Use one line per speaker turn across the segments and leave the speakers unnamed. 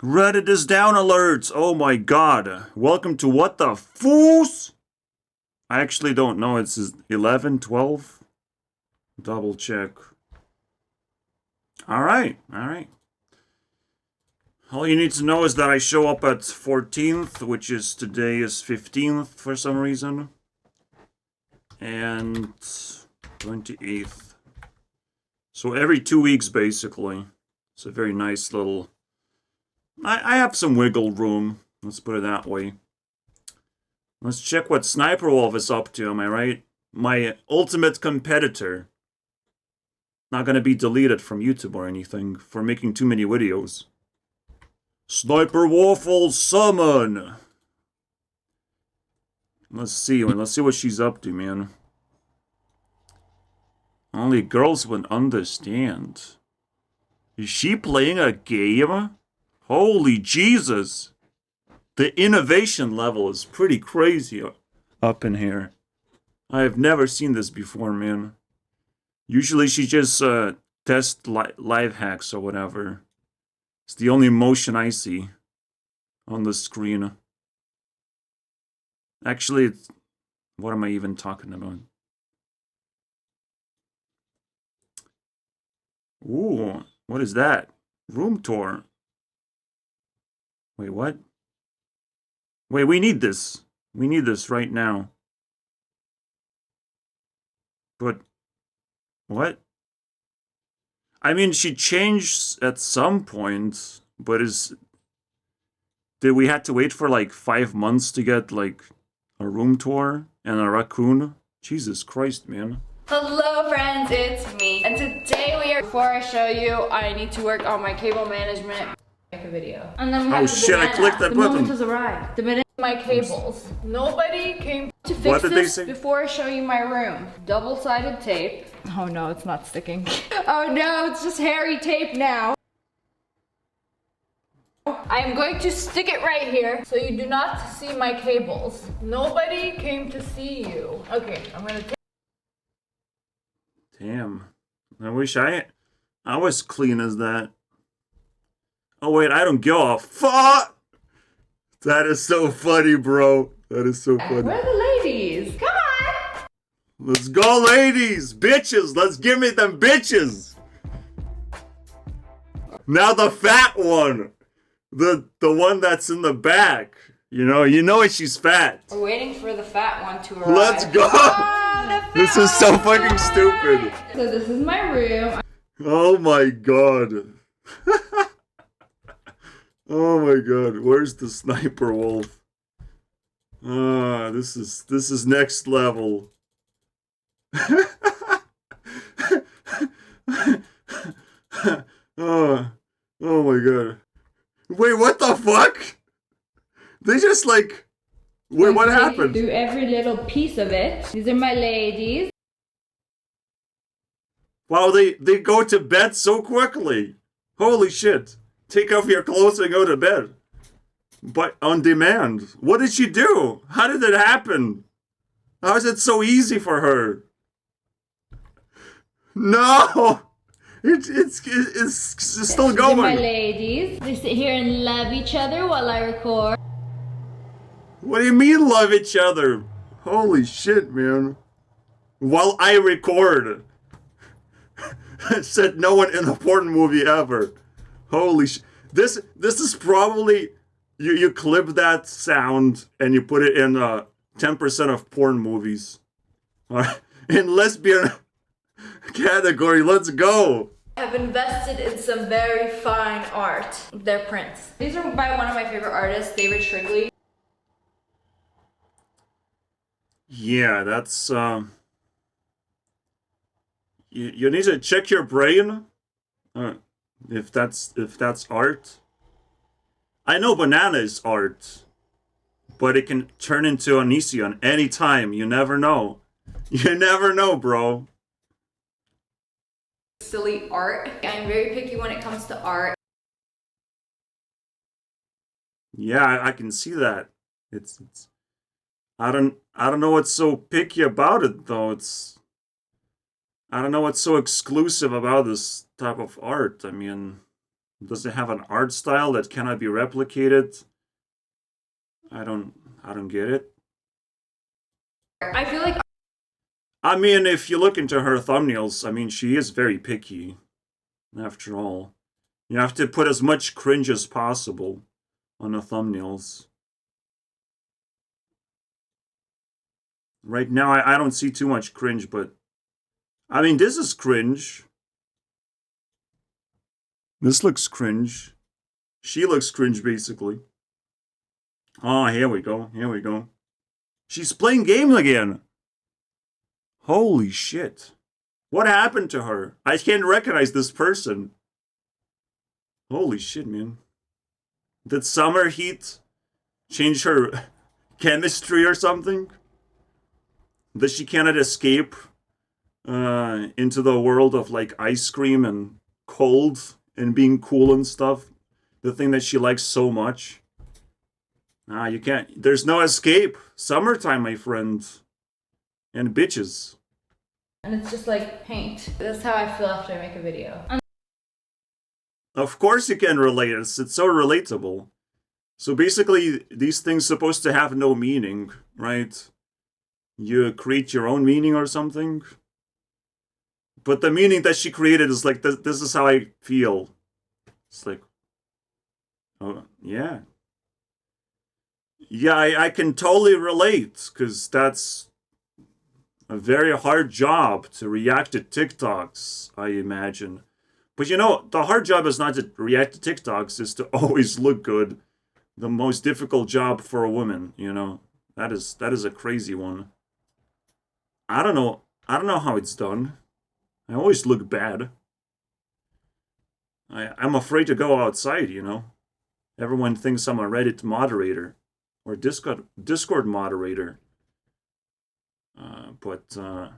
Reddit is down alerts. Oh my god. Welcome to What the Foos? I actually don't know. It's 11, 12? Double check. Alright, alright. All you need to know is that I show up at 14th, which is today is 15th for some reason. And 28th. So every 2 weeks, basically. It's a very nice little... I have some wiggle room. Let's put it that way. Let's check what Sniper Wolf is up to, am I right? My ultimate competitor. Not gonna be deleted from YouTube or anything for making too many videos. Sniper Wolf will summon! Let's see what she's up to, man. Only girls would understand. Is she playing a game? Holy Jesus! The innovation level is pretty crazy up in here. I have never seen this before, man. Usually she just tests live hacks or whatever. It's the only motion I see on the screen. Actually, what am I even talking about? Ooh, what is that? Room tour. Wait, what? Wait, we need this. We need this right now. But, what? I mean, she changed at some point, but did we have to wait for like 5 months to get like a room tour and a raccoon? Jesus Christ, man.
Hello friends, it's me. And today before I show you, I need to work on my cable management. Make a video. And then
oh shit, I clicked that button.
The moment has arrived. The minute my cables. Nobody came to fix this before I show you my room. Double-sided tape. Oh no, it's not sticking. Oh no, it's just hairy tape now. I am going to stick it right here so you do not see my cables. Nobody came to see you. Okay, I'm gonna take.
Damn. I wish I was clean as that. Oh wait, I don't give a fuck! That is so funny, bro. That is so funny.
Where are the ladies? Come on!
Let's go, ladies! Bitches! Let's give me them bitches! Now the fat one! The one that's in the back. You know she's fat.
We're waiting for the fat one to arrive.
Let's go! Oh, this is so fucking stupid.
So this is my room.
Oh my god. Oh my god, where's the Sniper Wolf? This is next level. Oh my god. Wait, what the fuck? They just like... Wait, what happened?
Do every little piece of it. These are my ladies.
Wow, they go to bed so quickly. Holy shit. Take off your clothes and go to bed. But on demand. What did she do? How did it happen? How is it so easy for her? No! It's still going.
My ladies. They sit here and love each other while I record.
What do you mean love each other? Holy shit, man. While I record. Said no one in a porn movie ever. Holy shit. This is probably... You clip that sound and you put it in 10% of porn movies. Alright. In lesbian category, let's go.
I have invested in some very fine art. They're prints. These are by one of my favorite artists, David Shrigley.
Yeah, that's you need to check your brain if that's art. I know banana is art, but it can turn into Onision anytime. You never know. You never know, bro.
Silly art. I'm very picky when it comes to art.
Yeah, I can see that. It's I don't know what's so picky about it though. I don't know what's so exclusive about this type of art. I mean, Does it have an art style that cannot be replicated? I don't get it.
I feel like...
I mean, if you look into her thumbnails, I mean, she is very picky. After all. You have to put as much cringe as possible on the thumbnails. Right now, I don't see too much cringe, but... I mean, this is cringe. This looks cringe. She looks cringe, basically. Oh, here we go. Here we go. She's playing games again. Holy shit. What happened to her? I can't recognize this person. Holy shit, man. Did summer heat change her chemistry or something? That she cannot escape into the world of like ice cream and cold and being cool and stuff? The thing that she likes so much. Nah, you can't. There's no escape. Summertime, my friend. And bitches.
And it's just like paint. That's how I feel after I make a video.
Of course you can relate. It's so relatable. So basically, these things supposed to have no meaning, right? You create your own meaning or something. But the meaning that she created is like, this is how I feel. It's like, oh, yeah. Yeah, I can totally relate, because that's a very hard job to react to TikToks, I imagine. But you know, the hard job is not to react to TikToks, is to always look good. The most difficult job for a woman, you know. That is a crazy one. I don't know how it's done. I always look bad. I'm afraid to go outside, you know. Everyone thinks I'm a Reddit moderator. Or Discord moderator. But I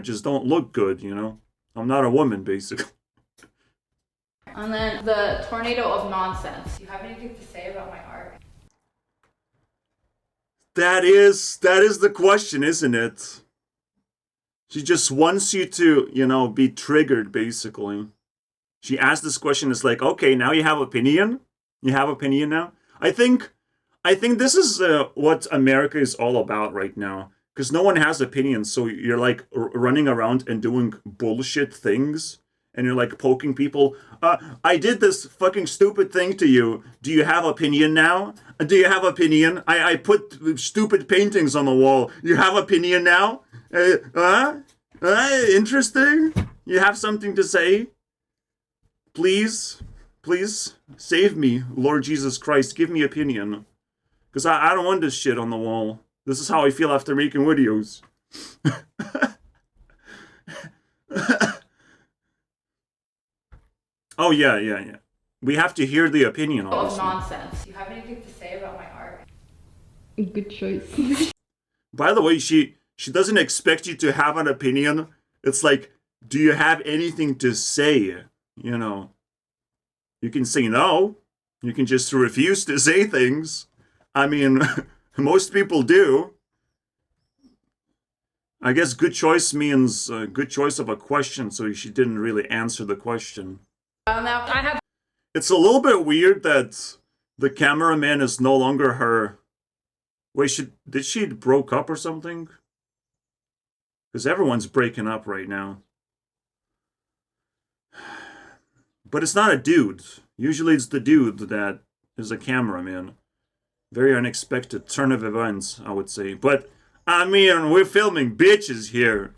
just don't look good, you know? I'm not a woman, basically.
And then the tornado of nonsense. Do you have anything to say about my art?
That is the question, isn't it? She just wants you to, you know, be triggered, basically. She asked this question, it's like, okay, now you have opinion? You have opinion now? I think this is what America is all about right now. Because no one has opinions, so you're like running around and doing bullshit things. And you're like poking people. I did this fucking stupid thing to you. Do you have opinion now? Do you have opinion? I put stupid paintings on the wall. You have opinion now? Interesting? You have something to say? Please save me, Lord Jesus Christ. Give me opinion. Because I don't want this shit on the wall. This is how I feel after making videos. Oh, yeah. We have to hear the opinion, obviously.
Nonsense. Do you have anything to say about my art? Good choice.
By the way, she doesn't expect you to have an opinion. It's like, do you have anything to say? You know. You can say no. You can just refuse to say things. I mean, most people do. I guess good choice means good choice of a question, so she didn't really answer the question.
Now I have...
It's a little bit weird that the cameraman is no longer her... Wait, did she broke up or something? Because everyone's breaking up right now. But it's not a dude. Usually it's the dude that is a cameraman. Very unexpected turn of events, I would say. But, I mean, we're filming bitches here.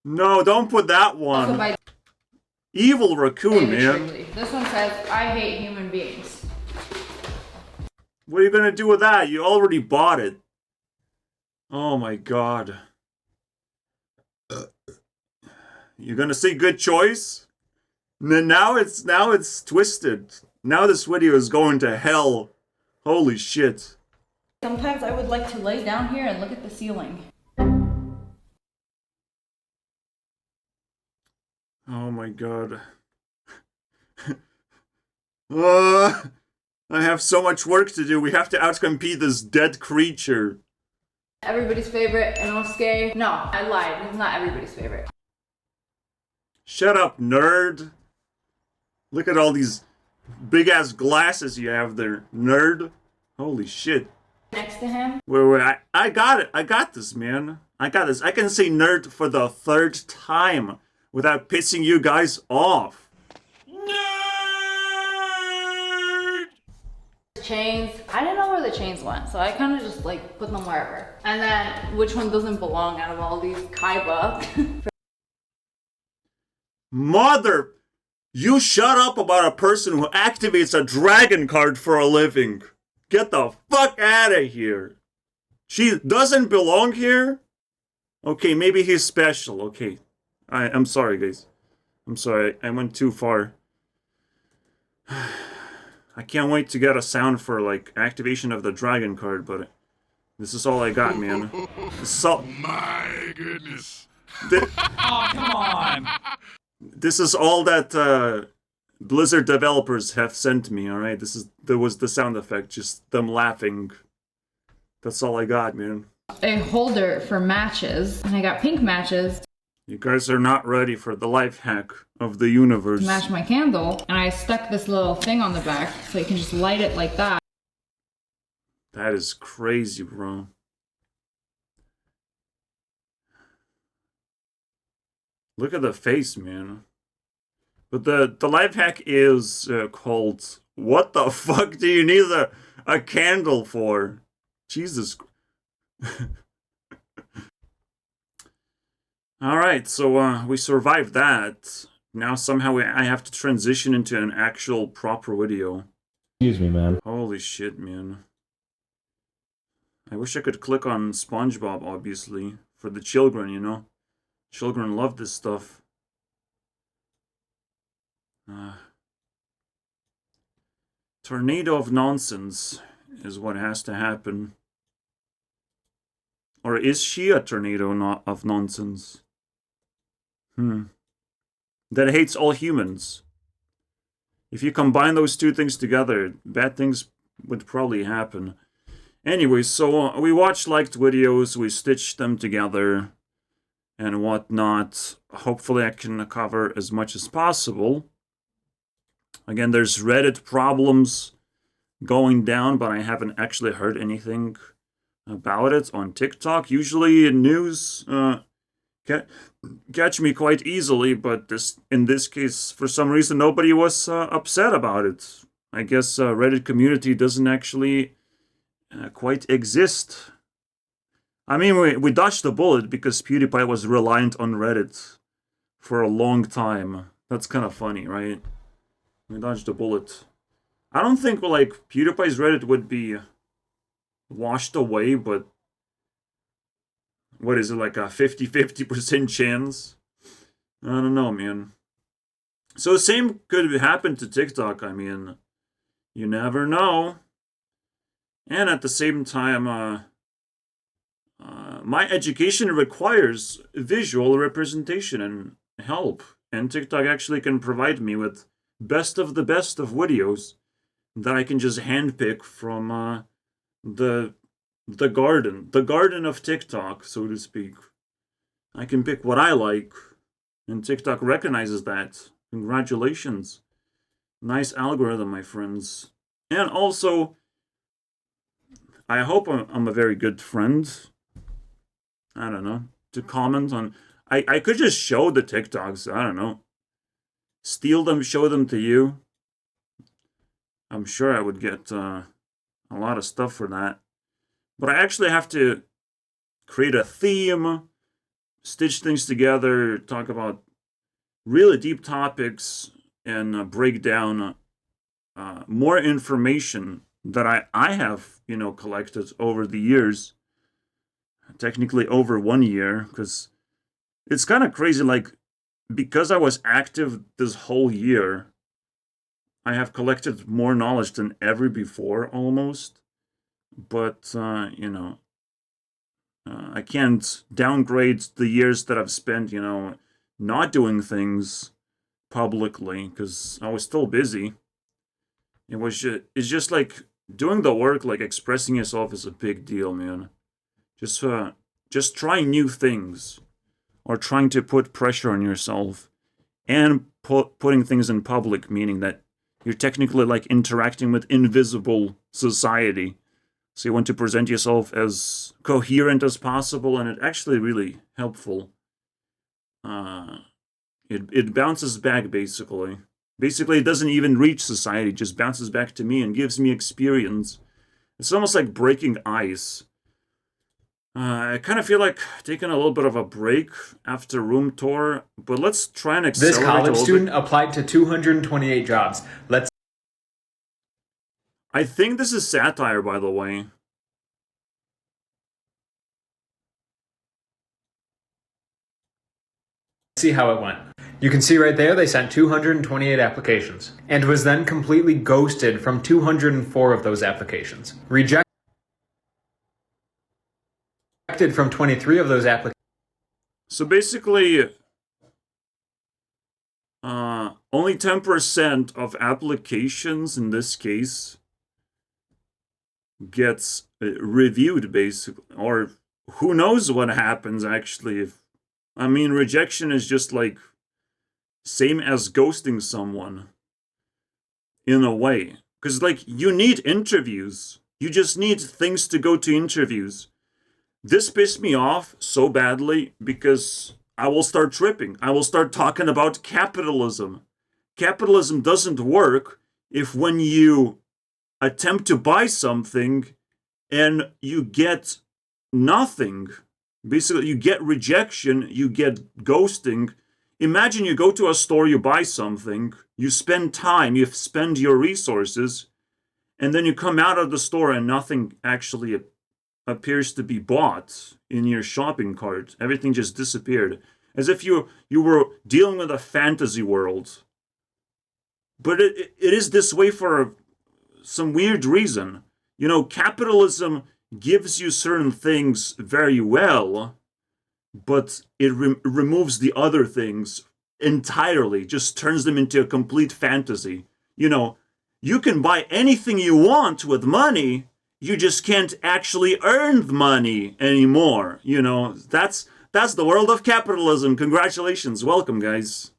No, don't put that one. Evil raccoon, man.
This one says, I hate human beings.
What are you gonna do with that? You already bought it. Oh my god. You're gonna say good choice? Now it's twisted. Now this video is going to hell. Holy shit.
Sometimes I would like to lay down here and look at the ceiling.
Oh my god. I have so much work to do. We have to outcompete this dead creature.
Everybody's favorite, Inosuke. No, I lied. It's not everybody's favorite.
Shut up, nerd. Look at all these big-ass glasses you have there, nerd. Holy shit.
Next to him.
Wait, I got it. I got this, man. I got this. I can say nerd for the 3rd time without pissing you guys off. Nerd!
Chains. I didn't know where the chains went, so I kind of just like put them wherever. And then which one doesn't belong out of all these kaiba?
Mother, you shut up about a person who activates a dragon card for a living. Get the fuck out of here. She doesn't belong here? Okay, maybe he's special. Okay. I'm sorry, guys. I'm sorry. I went too far. I can't wait to get a sound for, like, activation of the dragon card, but this is all I got, man. This is all...
My goodness.
Oh,
come on.
This is all that Blizzard developers have sent me, alright? There was the sound effect, just them laughing. That's all I got, man.
A holder for matches, and I got pink matches.
You guys are not ready for the life hack of the universe.
To match my candle, and I stuck this little thing on the back so you can just light it like that.
That is crazy, bro. Look at the face, man. But the life hack is called, what the fuck do you need a candle for? Jesus. Alright, so we survived that. Now somehow I have to transition into an actual proper video.
Excuse me, man.
Holy shit, man. I wish I could click on SpongeBob, obviously. For the children, you know? Children love this stuff. Tornado of nonsense is what has to happen. Or is she a tornado of nonsense? That hates all humans. If you combine those two things together, bad things would probably happen. Anyway, so we watched liked videos, we stitched them together, and whatnot. Hopefully I can cover as much as possible. Again, there's Reddit problems going down, but I haven't actually heard anything about it on TikTok. Usually news catch me quite easily, but in this case, for some reason, nobody was upset about it. I guess Reddit community doesn't actually quite exist. I mean, we dodged the bullet because PewDiePie was reliant on Reddit for a long time. That's kind of funny, right? We dodged the bullet. I don't think, like, PewDiePie's Reddit would be washed away, but what is it, like a 50% chance? I don't know, man. So the same could happen to TikTok, I mean, you never know. And at the same time, my education requires visual representation and help. And TikTok actually can provide me with best of the best of videos that I can just handpick from the garden of TikTok, so to speak. I can pick what I like, and TikTok recognizes that. Congratulations. Nice algorithm, my friends. And also, I hope I'm a very good friend. I don't know. To comment on... I could just show the TikToks, I don't know. Steal them, show them to you. I'm sure I would get a lot of stuff for that. But I actually have to create a theme, stitch things together, talk about really deep topics, and break down more information that I have, you know, collected over the years. Technically over 1 year, because it's kind of crazy, like, because I was active this whole year, I have collected more knowledge than ever before, almost. But, you know, I can't downgrade the years that I've spent, you know, not doing things publicly, because I was still busy. It's just like, doing the work, like, expressing yourself is a big deal, man. Just trying new things, or trying to put pressure on yourself, and putting things in public, meaning that you're technically like interacting with invisible society. So you want to present yourself as coherent as possible, and it's actually really helpful. It bounces back, basically. Basically, it doesn't even reach society, it just bounces back to me and gives me experience. It's almost like breaking ice. I kind of feel like taking a little bit of a break after room tour, but let's try and accelerate.
This college student applied to 228 jobs.
I think this is satire, by the way.
See how it went. You can see right there they sent 228 applications and was then completely ghosted from 204 of those applications. Rejected from 23 of those applications.
So basically, only 10% of applications in this case gets reviewed, basically. Or who knows what happens, actually. I mean, rejection is just like same as ghosting someone in a way. Because, like, you need interviews. You just need things to go to interviews. This pissed me off so badly because I will start tripping. I will start talking about capitalism. Capitalism doesn't work if when you attempt to buy something and you get nothing. Basically, you get rejection, you get ghosting. Imagine you go to a store, you buy something, you spend time, you spend your resources, and then you come out of the store and nothing actually appears to be bought in your shopping cart. Everything just disappeared. As if you were dealing with a fantasy world. But it is this way for some weird reason. You know, capitalism gives you certain things very well, but it removes the other things entirely, just turns them into a complete fantasy. You know, you can buy anything you want with money, you just can't actually earn the money anymore. You know, that's the world of capitalism. Congratulations. Welcome, guys.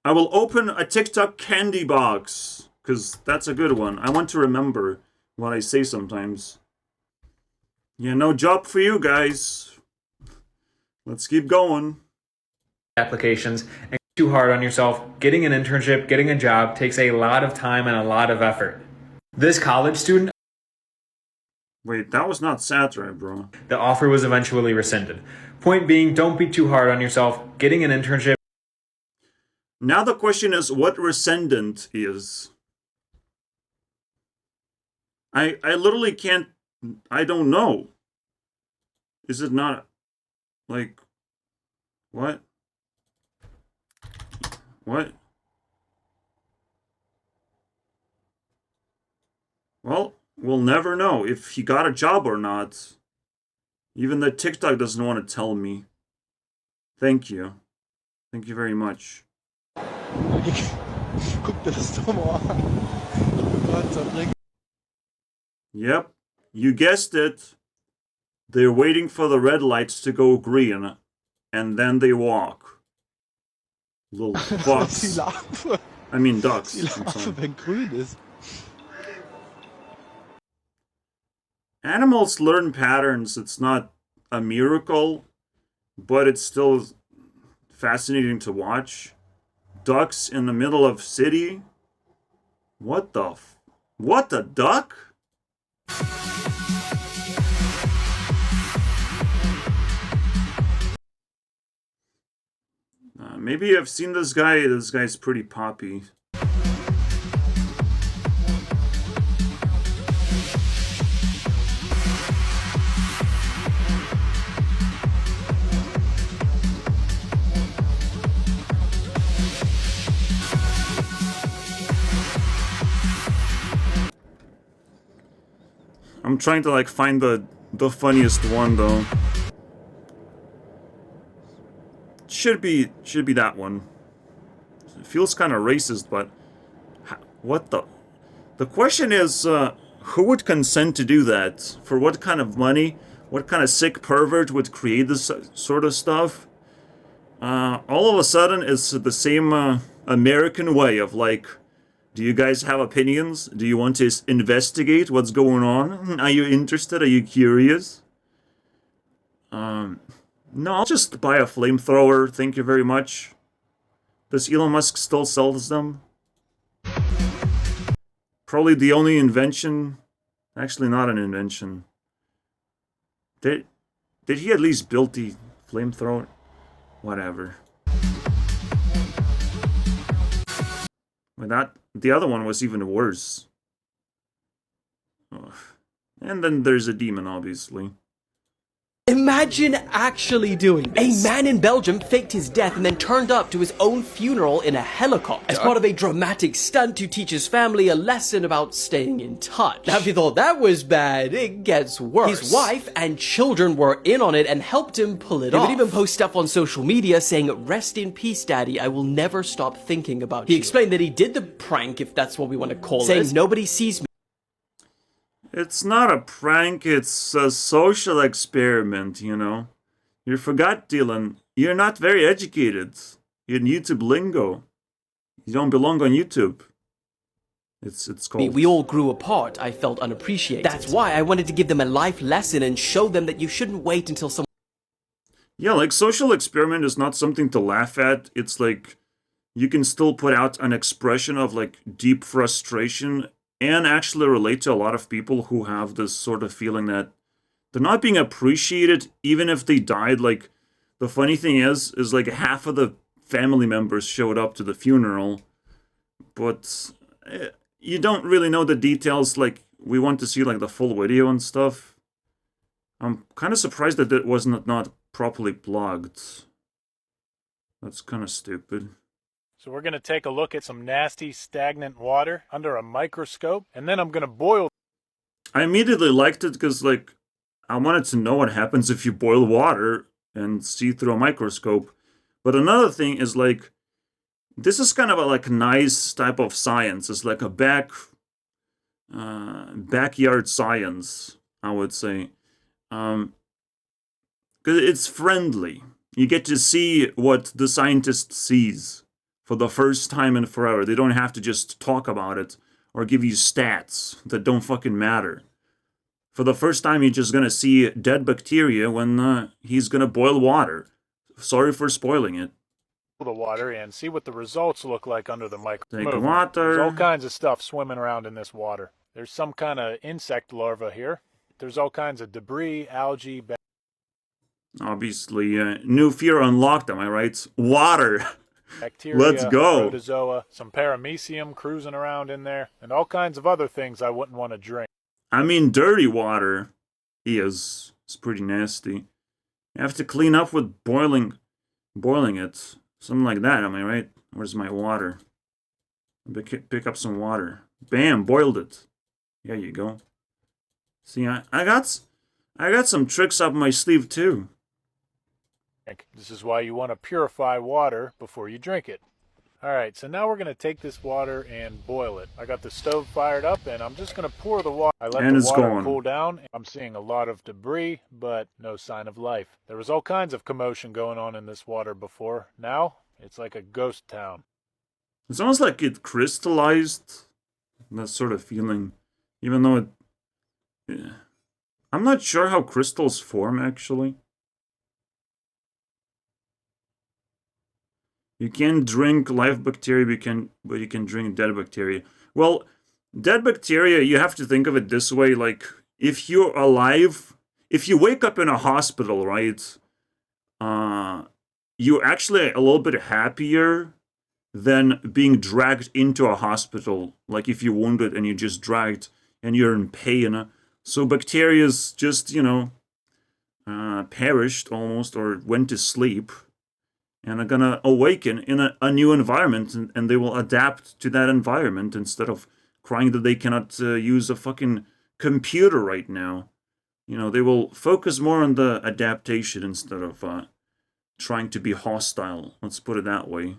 I will open a TikTok candy box, because that's a good one. I want to remember what I say sometimes. Yeah, no job for you guys. Let's keep going.
Applications and too hard on yourself. Getting an internship, getting a job takes a lot of time and a lot of effort. This college student...
Wait, that was not satire, bro.
The offer was eventually rescinded. Point being, don't be too hard on yourself. Getting an internship...
Now the question is what rescindent is. I literally can't... I don't know. Is it not... Like... What? What? Well, we'll never know if he got a job or not. Even the TikTok doesn't want to tell me. Thank you. Thank you very much.
Guck dir das doch mal an.
Yep, you guessed it. They're waiting for the red lights to go green, and then they walk. Little bucks. I mean ducks.
Die Larve, wenn grün ist.
Animals learn patterns. It's not a miracle, but it's still fascinating to watch. Ducks in the middle of city? What the what the duck? Maybe I've seen this guy. This guy's pretty poppy. I'm trying to like find the funniest one though. Should be that one. It feels kind of racist, but what the? The question is, who would consent to do that? For what kind of money? What kind of sick pervert would create this sort of stuff? all of a sudden it's the same American way of like, do you guys have opinions? Do you want to investigate what's going on? Are you interested? Are you curious? No, I'll just buy a flamethrower, thank you very much. Does Elon Musk still sell them? Probably the only invention... Actually, not an invention. Did he at least build the flamethrower? Whatever. But the other one was even worse. Ugh. And then there's a demon, obviously.
Imagine actually doing this. A man in Belgium faked his death and then turned up to his own funeral in a helicopter as part of a dramatic stunt to teach his family a lesson about staying in touch. Now, if you thought that was bad, it gets worse. His wife and children were in on it and helped him pull it off. He would even post stuff on social media saying, "Rest in peace, Daddy, I will never stop thinking about you." He explained that he did the prank, if that's what we want to call it, saying, "Nobody sees me."
It's not a prank, it's a social experiment, you know. You forgot, Dylan. You're not very educated. You're in YouTube lingo. You don't belong on YouTube. It's called...
We all grew apart. I felt unappreciated. That's why I wanted to give them a life lesson and show them that you shouldn't wait until someone...
Yeah, like, social experiment is not something to laugh at. It's like, you can still put out an expression of, like, deep frustration and actually relate to a lot of people who have this sort of feeling that they're not being appreciated even if they died. Like, the funny thing is like half of the family members showed up to the funeral, but you don't really know the details. Like, we want to see like the full video and stuff. I'm kind of surprised that it was not properly blogged. That's kind of stupid.
So we're going to take a look at some nasty, stagnant water under a microscope, and then I'm going to boil.
I immediately liked it because, like, I wanted to know what happens if you boil water and see through a microscope. But another thing is, like, this is kind of a, like, nice type of science. It's like a backyard science, I would say. Because it's friendly. You get to see what the scientist sees for the first time in forever. They don't have to just talk about it or give you stats that don't fucking matter. For the first time, you're just gonna see dead bacteria when he's gonna boil water. Sorry for spoiling it.
The water and see what the results look like under the microscope.
Take water.
There's all kinds of stuff swimming around in this water. There's some kind of insect larva here. There's all kinds of debris, algae,
Obviously, new fear unlocked, am I right? Water!
Bacteria,
let's go.
protozoa, some paramecium cruising around in there, and all kinds of other things I wouldn't want to drink.
I mean, dirty water is pretty nasty. You have to clean up with boiling it. Something like that, am I right? Where's my water? Pick up some water. Bam, boiled it. There you go. See, I got some tricks up my sleeve too.
This is why you want to purify water before you drink it. Alright, so now we're going to take this water and boil it. I got the stove fired up and I'm just going to pour the water. I let the water cool down. I'm seeing a lot of debris, but no sign of life. There was all kinds of commotion going on in this water before. Now, it's like a ghost town.
It's almost like it crystallized. That sort of feeling. Even though it... Yeah. I'm not sure how crystals form, actually. You can drink live bacteria, but you can drink dead bacteria. Well, dead bacteria, you have to think of it this way, like, if you're alive, if you wake up in a hospital, right, you're actually a little bit happier than being dragged into a hospital, like if you're wounded and you're just dragged and you're in pain. So bacteria's just, you know, perished almost, or went to sleep, and are gonna awaken in a new environment, and they will adapt to that environment instead of crying that they cannot use a fucking computer right now. You know, they will focus more on the adaptation instead of trying to be hostile. Let's put it that way.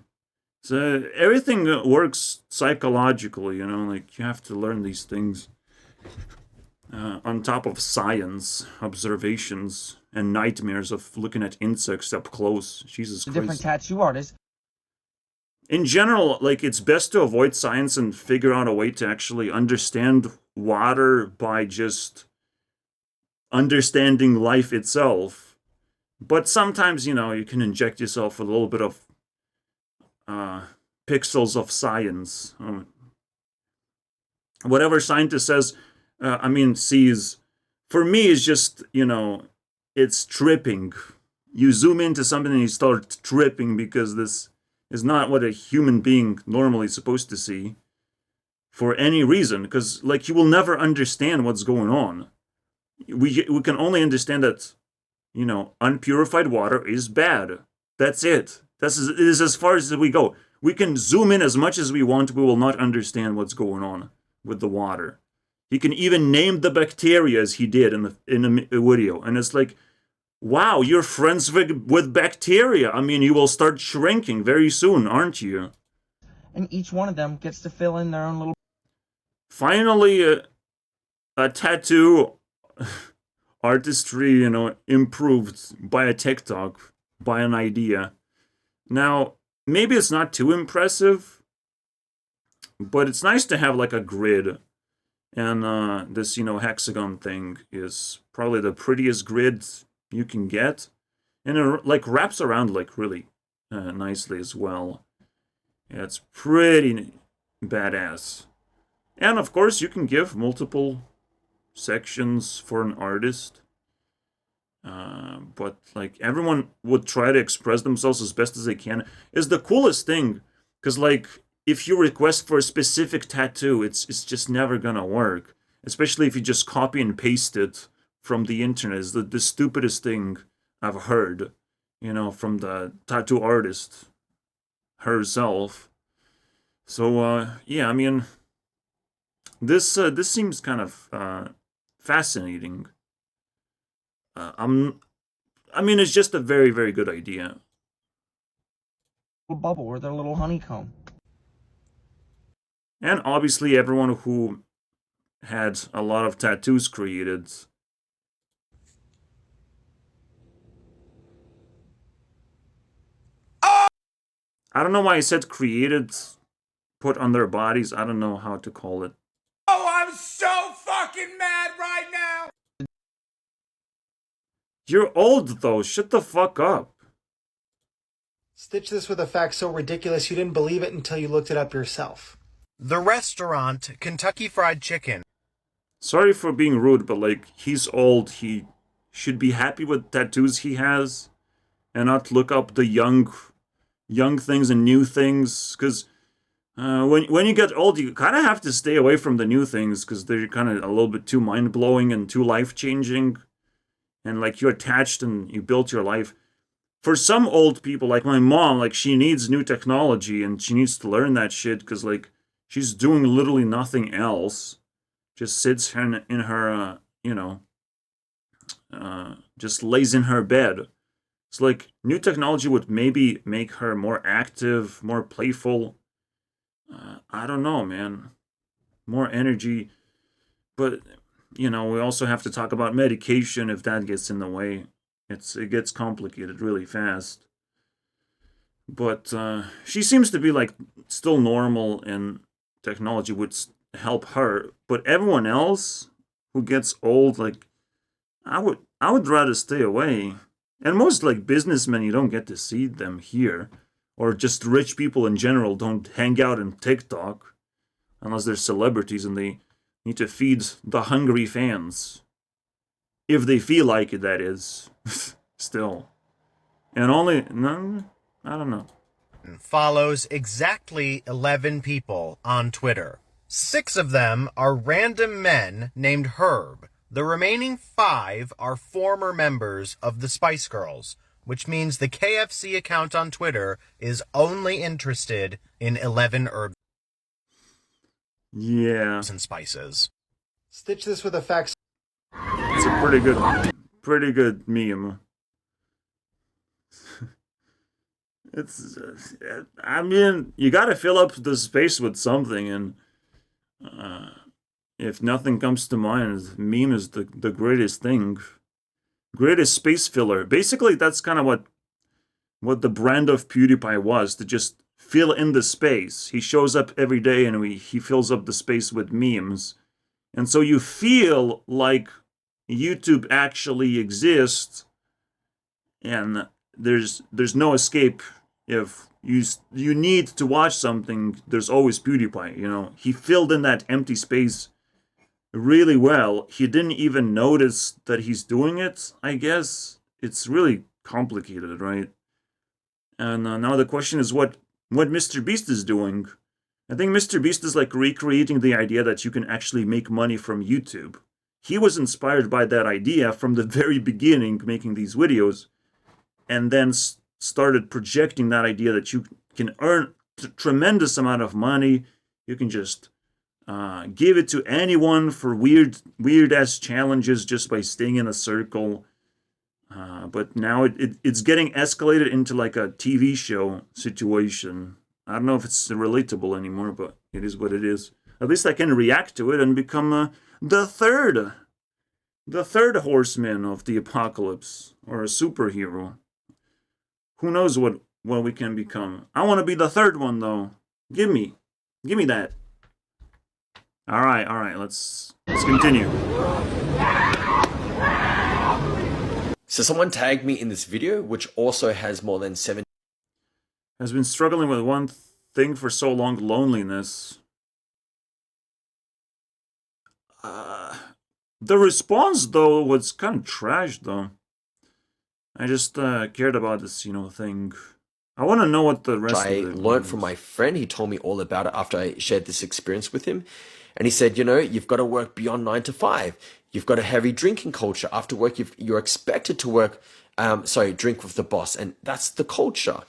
So everything works psychologically, you know, like you have to learn these things on top of science, observations, and nightmares of looking at insects up close. Jesus Christ.
Different tattoo artists.
In general, like, it's best to avoid science and figure out a way to actually understand water by just understanding life itself. But sometimes, you know, you can inject yourself with a little bit of pixels of science. Whatever scientist says, sees, for me, is just, you know, it's tripping. You zoom into something and you start tripping because this is not what a human being normally is supposed to see for any reason. Because, like, you will never understand what's going on. We can only understand that, you know, unpurified water is bad. That's it. It is as far as we go. We can zoom in as much as we want. We will not understand what's going on with the water. He can even name the bacteria as he did in the video. And it's like, wow, you're friends with bacteria. I mean, you will start shrinking very soon, aren't you?
And each one of them gets to fill in their own little...
Finally, a tattoo artistry, you know, improved by a TikTok, by an idea. Now, maybe it's not too impressive, but it's nice to have, like, a grid. And this, you know, hexagon thing is probably the prettiest grid you can get. And it, like, wraps around, like, really nicely as well. Yeah, it's pretty badass. And, of course, you can give multiple sections for an artist. But, like, everyone would try to express themselves as best as they can. Is the coolest thing. Because, like, if you request for a specific tattoo, it's just never gonna work. Especially if you just copy and paste it from the internet. It's the stupidest thing I've heard, you know, from the tattoo artist herself. So, yeah, I mean, this seems kind of fascinating. It's just a very, very good idea.
Bubble or their little honeycomb.
And obviously everyone who had a lot of tattoos created. I don't know why I said created, put on their bodies. I don't know how to call it.
Oh, I'm so fucking mad right now!
You're old, though. Shut the fuck up.
Stitch this with a fact so ridiculous you didn't believe it until you looked it up yourself. The restaurant, Kentucky Fried Chicken.
Sorry for being rude, but, like, he's old. He should be happy with tattoos he has and not look up the young things and new things. Because when you get old, you kind of have to stay away from the new things because they're kind of a little bit too mind-blowing and too life-changing. And, like, you're attached and you built your life. For some old people, like my mom, like, she needs new technology and she needs to learn that shit because, like, she's doing literally nothing else. Just sits in her, just lays in her bed. It's like new technology would maybe make her more active, more playful. I don't know, man. More energy. But, you know, we also have to talk about medication if that gets in the way. It gets complicated really fast. But she seems to be, like, still normal and technology would help her. But everyone else who gets old, like, I would rather stay away. And most, like, businessmen, you don't get to see them here. Or just rich people in general don't hang out in TikTok. Unless they're celebrities and they need to feed the hungry fans. If they feel like it, that is. Still. And I don't know.
Follows exactly 11 people on Twitter. 6 of them are random men named Herb. The remaining 5 are former members of the Spice Girls, which means the KFC account on Twitter is only interested in 11 herbs and spices. Stitch this with a fact.
It's a pretty good meme. It's, you gotta fill up the space with something, and if nothing comes to mind, meme is the greatest thing. Greatest space filler. Basically, that's kind of what the brand of PewDiePie was, to just fill in the space. He shows up every day and he fills up the space with memes. And so you feel like YouTube actually exists, and there's no escape. If you need to watch something, there's always PewDiePie, you know. He filled in that empty space really well. He didn't even notice that he's doing it, I guess. It's really complicated, right? And now the question is what Mr. Beast is doing. I think Mr. Beast is like recreating the idea that you can actually make money from YouTube. He was inspired by that idea from the very beginning, making these videos, and then started projecting that idea that you can earn a tremendous amount of money. You can just give it to anyone for weird-ass challenges just by staying in a circle. But now it's getting escalated into like a TV show situation. I don't know if it's relatable anymore, but it is what it is. At least I can react to it and become the third horseman of the apocalypse, or a superhero. Who knows what we can become? I want to be the third one, though. Give me that. All right. Let's continue.
So someone tagged me in this video, which also has more than 7.
Has been struggling with one thing for so long: loneliness. The response, though, was kind of trash, though. I just cared about this, thing. I want to know what the rest of it
I learned from my friend. He told me all about it after I shared this experience with him. And he said, you've got to work beyond 9 to 5. You've got a heavy drinking culture. After work, you're expected to work, drink with the boss. And that's the culture,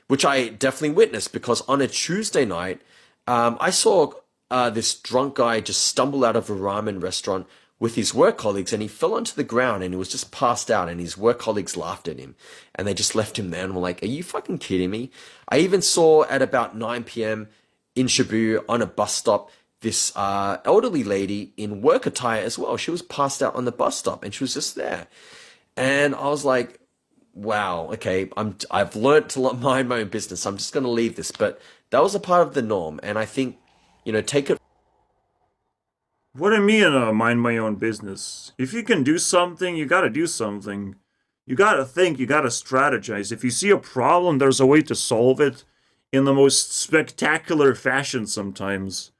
which I definitely witnessed, because on a Tuesday night, I saw this drunk guy just stumble out of a ramen restaurant with his work colleagues, and he fell onto the ground and he was just passed out, and his work colleagues laughed at him and they just left him there and were like, are you fucking kidding me? I even saw at about 9 p.m. in Shibuya on a bus stop, this elderly lady in work attire as well. She was passed out on the bus stop and she was just there. And I was like, wow, okay, I've learned to mind my own business. I'm just going to leave this. But that was a part of the norm. And I think, take it.
What do you mean, mind my own business? If you can do something, you gotta do something. You gotta think, you gotta strategize. If you see a problem, there's a way to solve it in the most spectacular fashion sometimes.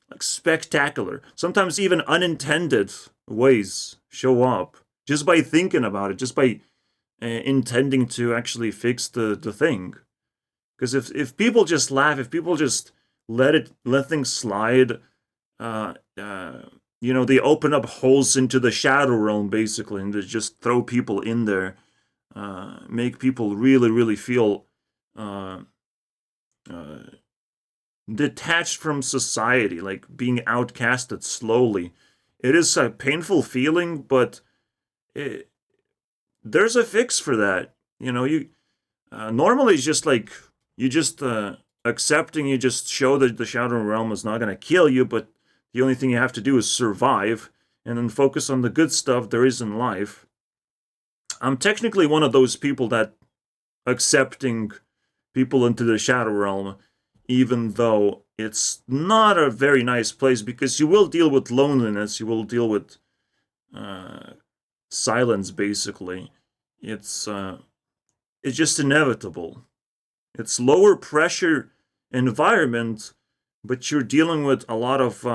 Like, spectacular. Sometimes even unintended ways show up. Just by thinking about it, just by intending to actually fix the thing. Because if people just laugh, if people just let things slide, they open up holes into the shadow realm, basically, and they just throw people in there, make people really, really feel detached from society, like being outcasted slowly. It is a painful feeling, but there's a fix for that. Normally it's just like, you just accepting, you just show that the shadow realm is not going to kill you, but the only thing you have to do is survive, and then focus on the good stuff there is in life. I'm technically one of those people that accepting people into the shadow realm, even though it's not a very nice place, because you will deal with loneliness, you will deal with silence, basically. It's just inevitable. It's lower pressure environment, but you're dealing with a lot of,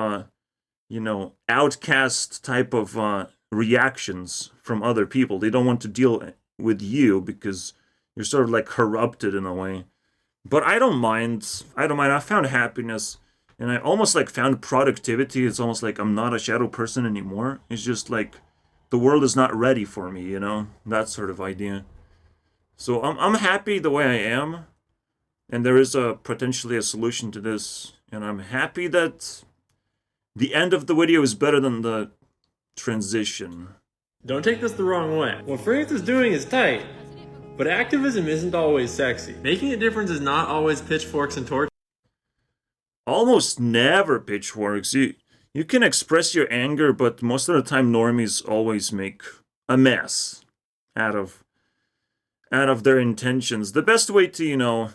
outcast type of reactions from other people. They don't want to deal with you because you're sort of like corrupted in a way. But I don't mind. I found happiness, and I almost like found productivity. It's almost like I'm not a shadow person anymore. It's just like the world is not ready for me, that sort of idea. So I'm happy the way I am, and there is potentially a solution to this. And I'm happy that the end of the video is better than the transition.
Don't take this the wrong way. What France is doing is tight, but activism isn't always sexy. Making a difference is not always pitchforks and torches.
Almost never pitchforks. You can express your anger, but most of the time normies always make a mess out of their intentions. The best way to, you know,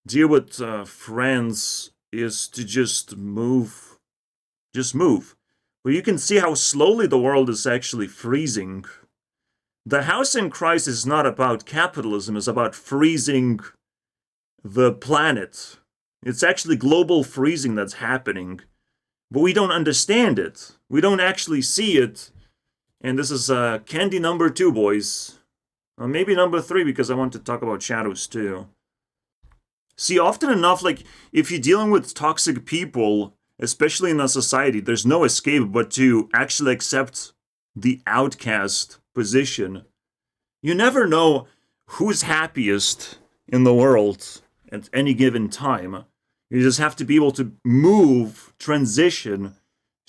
deal with friends is to just move. Just move. But you can see how slowly the world is actually freezing. The housing crisis is not about capitalism, it's about freezing the planet. It's actually global freezing that's happening. But we don't understand it. We don't actually see it. And this is candy number 2, boys. Or maybe number 3, because I want to talk about shadows too. See, often enough, like, if you're dealing with toxic people, especially in a society, there's no escape but to actually accept the outcast position. You never know who's happiest in the world at any given time. You just have to be able to move, transition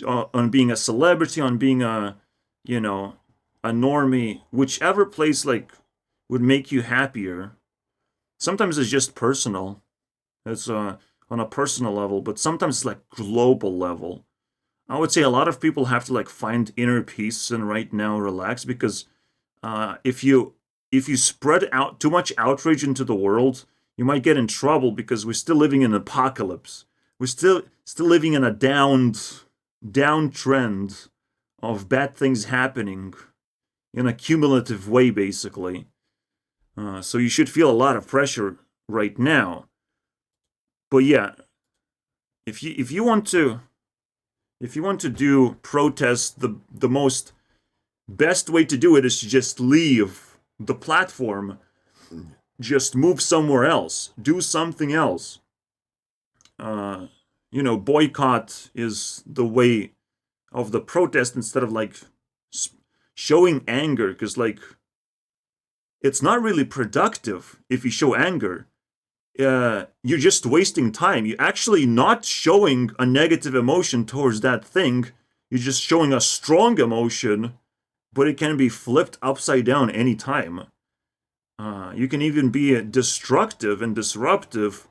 on being a celebrity, on being a, you know, a normie, whichever place, like, would make you happier. Sometimes it's just personal. It's on a personal level, but sometimes it's like global level. I would say a lot of people have to like find inner peace and right now relax, because if you spread out too much outrage into the world, you might get in trouble, because we're still living in an apocalypse. We're still living in a downtrend of bad things happening in a cumulative way, basically. So you should feel a lot of pressure right now. But yeah, if you want to do protests, the most best way to do it is to just leave the platform, just move somewhere else, do something else. You know, boycott is the way of the protest instead of like showing anger, because like it's not really productive if you show anger. You're just wasting time. You're actually not showing a negative emotion towards that thing. You're just showing a strong emotion, but it can be flipped upside down anytime. You can even be destructive and disruptive,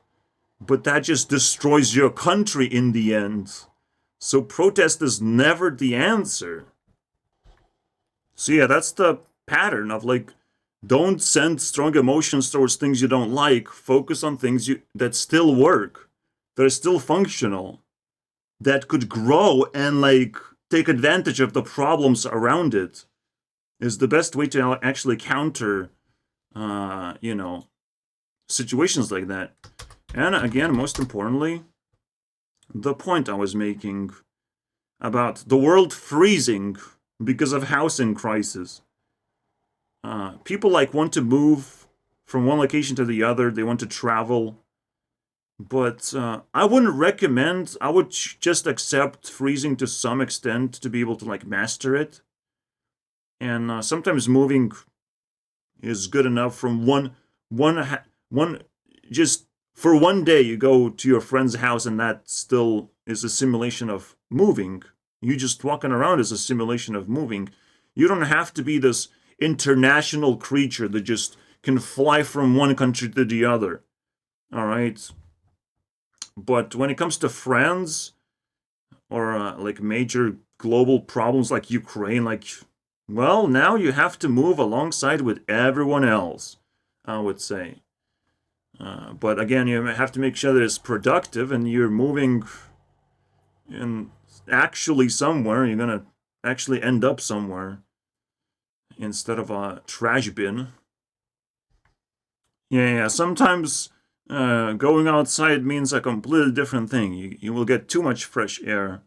but that just destroys your country in the end. So protest is never the answer. So yeah, that's the pattern of like, don't send strong emotions towards things you don't like. Focus on things that still work, that are still functional, that could grow and like take advantage of the problems around it. Is the best way to actually counter, you know, situations like that. And again, most importantly, the point I was making about the world freezing because of housing crisis. People like want to move from one location to the other. They want to travel. But I wouldn't recommend. I would just accept freezing to some extent to be able to like master it. And sometimes moving is good enough. From just for one day you go to your friend's house, and that still is a simulation of moving. You just walking around is a simulation of moving. You don't have to be this international creature that just can fly from one country to the other. All right. But when it comes to friends or like major global problems like Ukraine, like, well, now you have to move alongside with everyone else, I would say. But again, you have to make sure that it's productive and you're moving in actually somewhere. You're going to actually end up somewhere instead of a trash bin. Yeah, sometimes going outside means a completely different thing. You will get too much fresh air.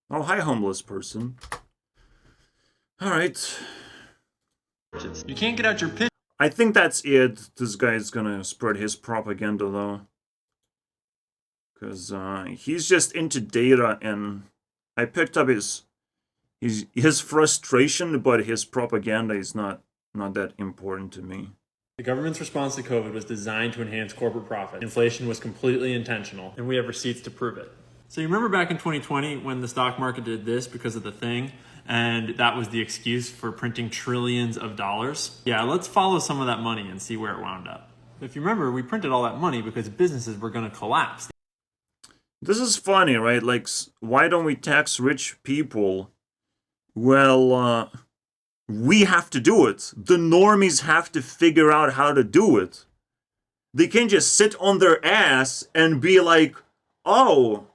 Oh, hi, homeless person. All right.
You can't get out your pitch.
I think that's it. This guy's gonna spread his propaganda, though. Because he's just into data, and I picked up his frustration, but his propaganda is not that important to me.
The government's response to COVID was designed to enhance corporate profit. Inflation was completely intentional, and we have receipts to prove it. So you remember back in 2020 when the stock market did this because of the thing, and that was the excuse for printing trillions of dollars? Yeah, let's follow some of that money and see where it wound up. If you remember, we printed all that money because businesses were going to collapse.
This is funny, right? Like, why don't we tax rich people well, we have to do it. The normies have to figure out how to do it. They can't just sit on their ass and be like, oh,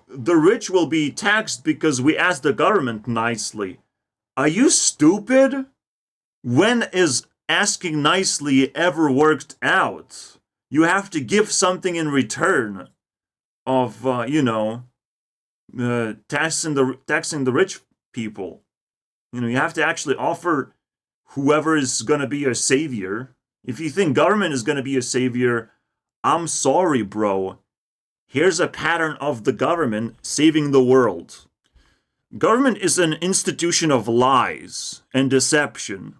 the rich will be taxed because we asked the government nicely. Are you stupid? When is asking nicely ever worked out? You have to give something in return of, taxing the rich people. You know, you have to actually offer whoever is going to be your savior. If you think government is going to be your savior, I'm sorry, bro. Here's a pattern of the government saving the world. Government is an institution of lies and deception.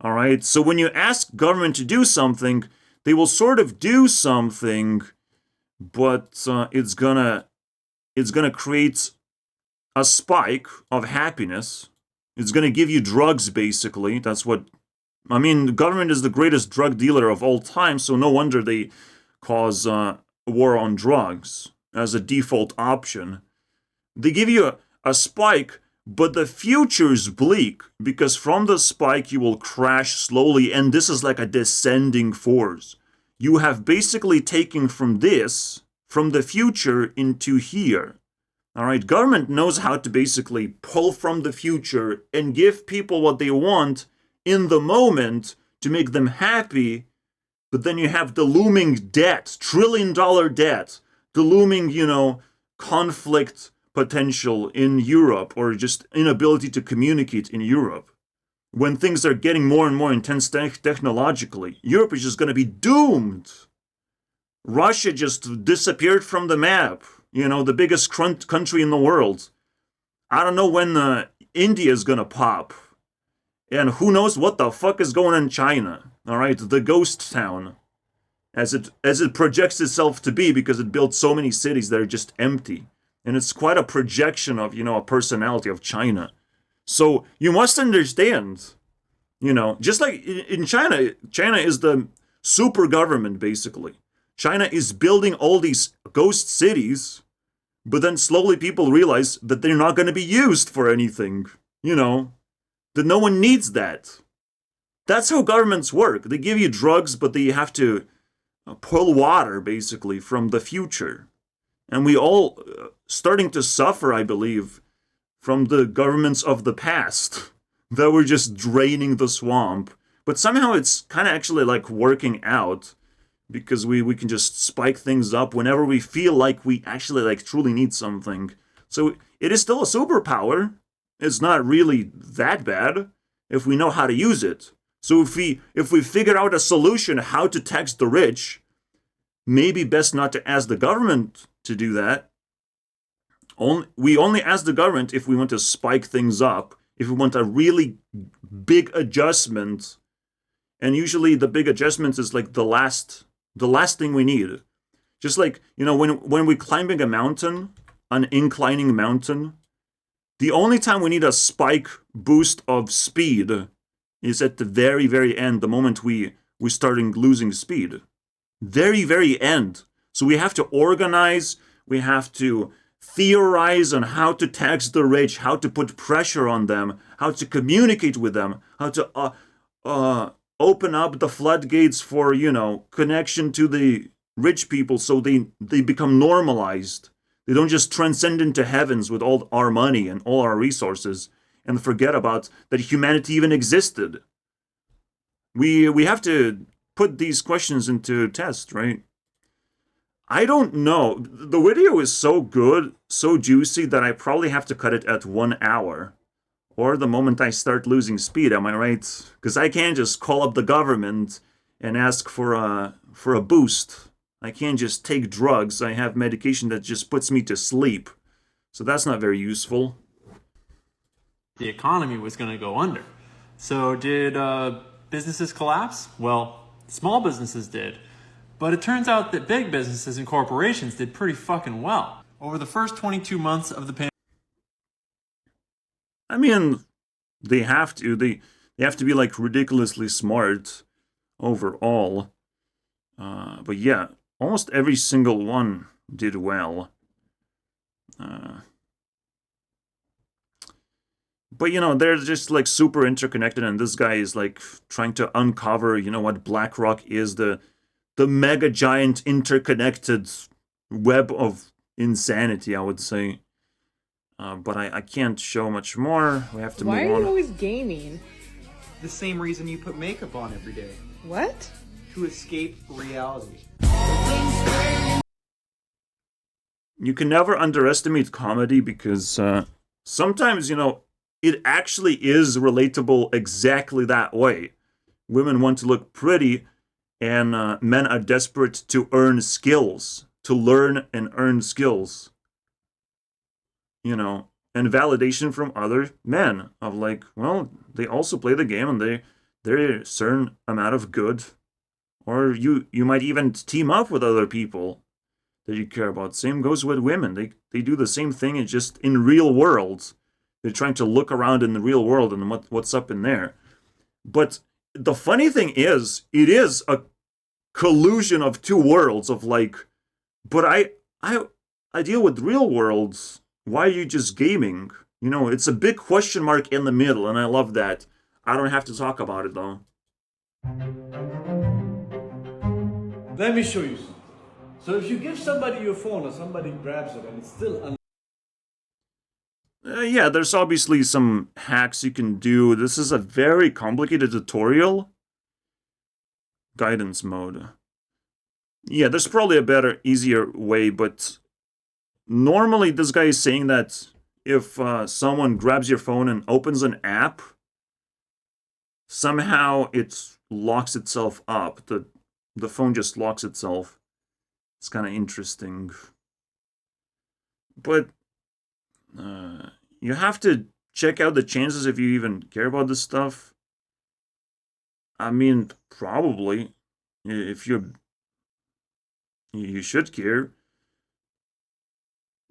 All right? So when you ask government to do something, they will sort of do something, but it's gonna create a spike of happiness. It's gonna give you drugs, basically. That's what I mean. The government is the greatest drug dealer of all time, so no wonder they cause war on drugs as a default option. They give you a spike, but the future's bleak, because from the spike you will crash slowly, and this is like a descending force. You have basically taken from the future into here. Alright, government knows how to basically pull from the future and give people what they want in the moment to make them happy, but then you have the looming debt, $1 trillion debt, the looming, conflict potential in Europe, or just inability to communicate in Europe. When things are getting more and more intense technologically, Europe is just going to be doomed. Russia just disappeared from the map, the biggest country in the world. I don't know when India is going to pop. And who knows what the fuck is going on in China. All right, the ghost town. As it projects itself to be, because it built so many cities that are just empty. And it's quite a projection of, a personality of China. So you must understand, just like in China, China is the super government, basically. China is building all these ghost cities, but then slowly people realize that they're not going to be used for anything, that no one needs that. That's how governments work. They give you drugs, but they have to pull water, basically, from the future. And we all starting to suffer, I believe, from the governments of the past that were just draining the swamp. But somehow it's kind of actually like working out, because we can just spike things up whenever we feel like we actually like truly need something. So it is still a superpower. It's not really that bad if we know how to use it. So if we figure out a solution how to tax the rich, maybe best not to ask the government to do that. We only ask the government if we want to spike things up, if we want a really big adjustment. And usually the big adjustment is like the last thing we need. Just like, when we're climbing a mountain, an inclining mountain, the only time we need a spike boost of speed is at the very, very end, the moment we're starting losing speed. Very, very end. So we have to organize, we have to theorize on how to tax the rich, how to put pressure on them, how to communicate with them, how to open up the floodgates for, connection to the rich people so they become normalized. They don't just transcend into heavens with all our money and all our resources and forget about that humanity even existed. We have to put these questions into test, right? I don't know. The video is so good, so juicy, that I probably have to cut it at 1 hour. Or the moment I start losing speed, am I right? Because I can't just call up the government and ask for a boost. I can't just take drugs. I have medication that just puts me to sleep. So that's not very useful.
The economy was going to go under. So did businesses collapse? Well, small businesses did. But it turns out that big businesses and corporations did pretty fucking well. Over the first 22 months of the pandemic.
I mean, they have to. They have to be like ridiculously smart overall. But yeah, almost every single one did But, you know, they're just, like, super interconnected, and this guy is, like, trying to uncover, you know, what BlackRock is, the mega giant interconnected web of insanity, I would say. But I can't show much more. We have to move on.
Why are you always gaming?
The same reason you put makeup on every day.
What?
To escape reality.
You can never underestimate comedy because sometimes, you know, it actually is relatable exactly that way. Women want to look pretty, and men are desperate to earn skills, to learn and earn skills. You know, and validation from other men of like, well, they also play the game and they're a certain amount of good. Or you might even team up with other people that you care about. Same goes with women. They do the same thing, it's just in real worlds. They're trying to look around in the real world and what's up in there. But the funny thing is, it is a collusion of two worlds of like, but I deal with real worlds. Why are you just gaming? You know, it's a big question mark in the middle, and I love that. I don't have to talk about it though.
Let me show you something. So if you give somebody your phone or somebody grabs it and it's still
Yeah, there's obviously some hacks you can do. This is a very complicated tutorial. Guidance mode. Yeah, there's probably a better, easier way, but normally this guy is saying that if someone grabs your phone and opens an app, somehow it locks itself up. The phone just locks itself. It's kind of interesting. But you have to check out the chances if you even care about this stuff. I mean, probably. If you should care.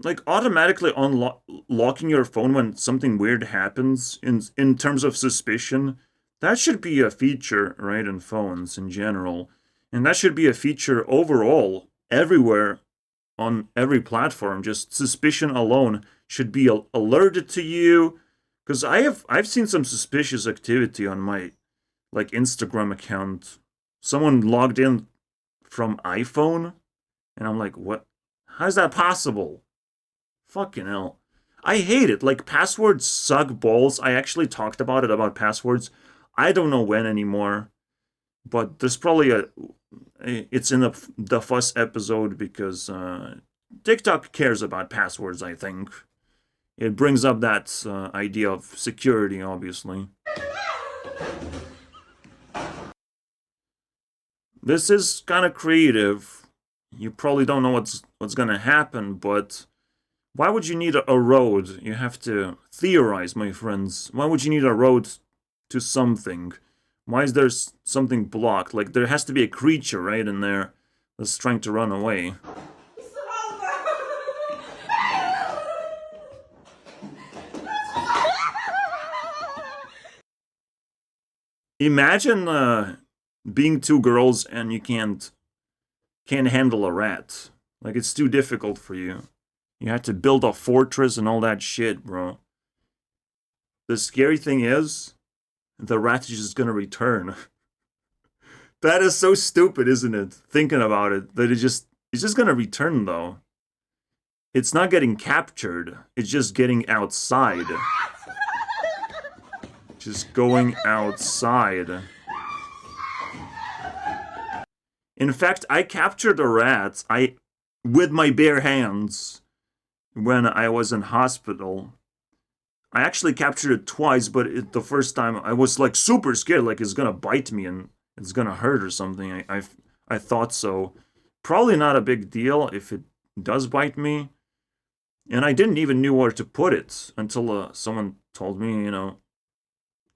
Like, automatically unlocking your phone when something weird happens in terms of suspicion, that should be a feature, right, in phones in general. And that should be a feature overall, everywhere, on every platform. Just suspicion alone should be alerted to you. Because I've seen some suspicious activity on my, like, Instagram account. Someone logged in from iPhone, and I'm like, what? How's that possible? Fucking hell. I hate it. Like, passwords suck balls. I actually talked about it, about passwords. I don't know when anymore. But there's probably it's in the Fuss episode because TikTok cares about passwords, I think. It brings up that idea of security, obviously. This is kind of creative. You probably don't know what's gonna happen, but why would you need a road? You have to theorize, my friends. Why would you need a road to something? Why is there something blocked? Like, there has to be a creature right in there that's trying to run away. Imagine being two girls and you can't handle a rat. Like, it's too difficult for you. You have to build a fortress and all that shit, bro. The scary thing is, the rat is just gonna return. That is so stupid, isn't it? Thinking about it, that it's just gonna return though. It's not getting captured. It's just getting outside. Just going outside. In fact, I captured a rat with my bare hands when I was in hospital. I actually captured it twice, but the first time I was like super scared, like it's gonna bite me and it's gonna hurt or something. I thought so. Probably not a big deal if it does bite me. And I didn't even know where to put it until someone told me, you know,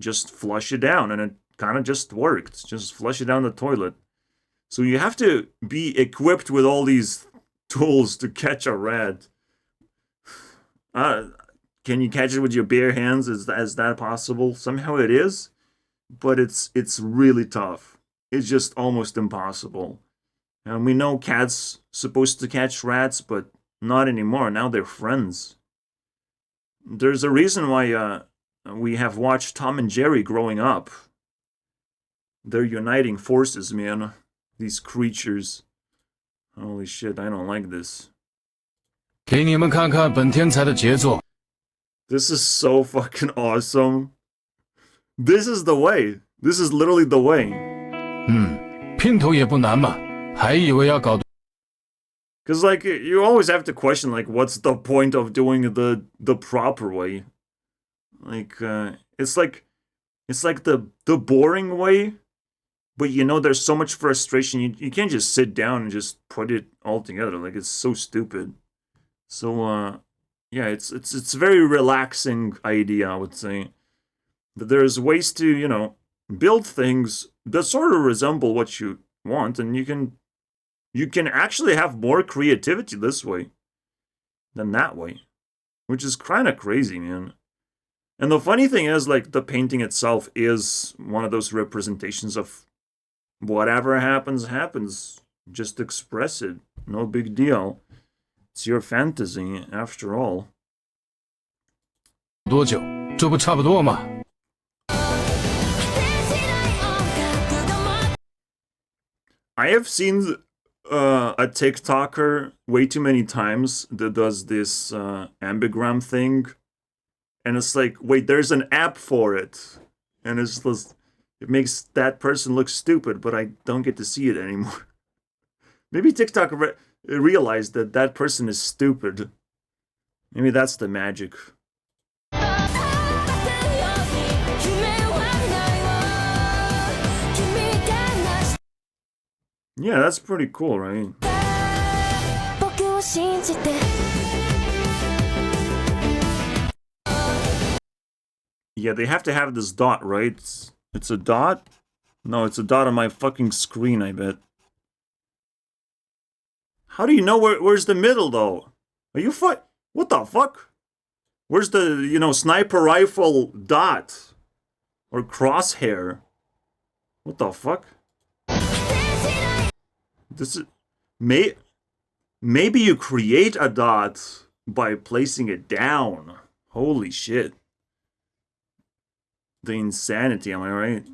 just flush it down, and it kind of just worked. Just flush it down the toilet. So you have to be equipped with all these tools to catch a rat. Can you catch it with your bare hands? Is that possible? Somehow it is, but it's really tough. It's just almost impossible. And we know cats supposed to catch rats, but not anymore. Now they're friends. There's a reason why we have watched Tom and Jerry growing up. They're uniting forces, man. These creatures. Holy shit, I don't like this.
给你们看看本天才的杰作。
This is so fucking awesome. This is the way. This is literally the way.
拼图也不难嘛，还以为要搞。
Because, like, you always have to question, like, what's the point of doing the proper way? Like, it's like the boring way, but you know there's so much frustration, you can't just sit down and just put it all together. Like, it's so stupid. So, yeah, it's a very relaxing idea, I would say. That there's ways to, you know, build things that sort of resemble what you want, and you can actually have more creativity this way than that way, which is kind of crazy, man. And the funny thing is, like, the painting itself is one of those representations of whatever happens, happens. Just express it. No big deal. It's your fantasy, after all.
多久？这不差不多吗？
I have seen a TikToker way too many times that does this ambigram thing. And it's like, wait, there's an app for it. And it's just, it makes that person look stupid, but I don't get to see it anymore. Maybe TikTok realized that that person is stupid. Maybe that's the magic. Yeah, that's pretty cool, right? Yeah, they have to have this dot, right? It's a dot? No, it's a dot on my fucking screen, I bet. How do you know where's the middle, though? Are you what the fuck? Where's the, you know, sniper rifle dot? Or crosshair? What the fuck? This is... Maybe you create a dot by placing it down. Holy shit. The insanity, am I right?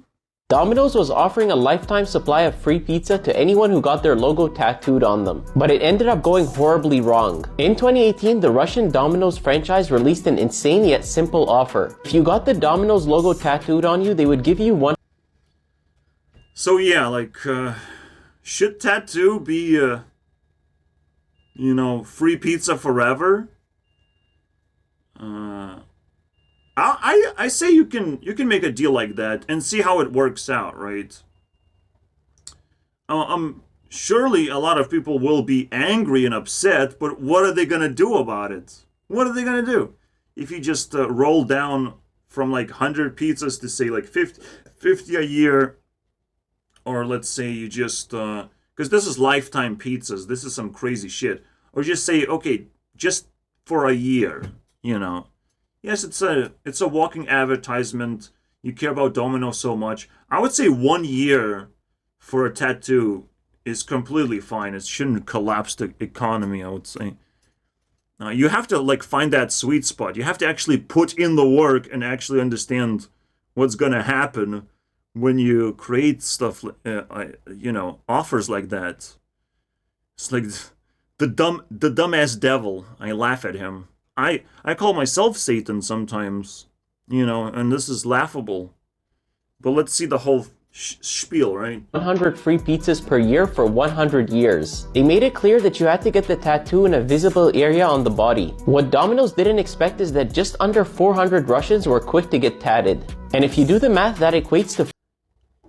Domino's was offering a lifetime supply of free pizza to anyone who got their logo tattooed on them. But it ended up going horribly wrong. In 2018, the Russian Domino's franchise released an insane yet simple offer. If you got the Domino's logo tattooed on you, they would give you one...
So yeah, like, should tattoo be, you know, free pizza forever? I say you can make a deal like that and see how it works out, right? Surely a lot of people will be angry and upset, but what are they gonna do about it? What are they gonna do? If you just roll down from like 100 pizzas to say like 50 a year, or let's say you just, because this is lifetime pizzas, this is some crazy shit, or just say, okay, just for a year, you know. Yes, it's a walking advertisement. You care about Domino's so much. I would say 1 year for a tattoo is completely fine. It shouldn't collapse the economy, I would say. You have to like find that sweet spot. You have to actually put in the work and actually understand what's gonna happen when you create stuff, you know, offers like that. It's like the dumbass devil. I laugh at him. I call myself Satan sometimes, you know, and this is laughable. But let's see the whole spiel, right?
100 free pizzas per year for 100 years. They made it clear that you had to get the tattoo in a visible area on the body. What Domino's didn't expect is that just under 400 Russians were quick to get tatted. And if you do the math, that equates to...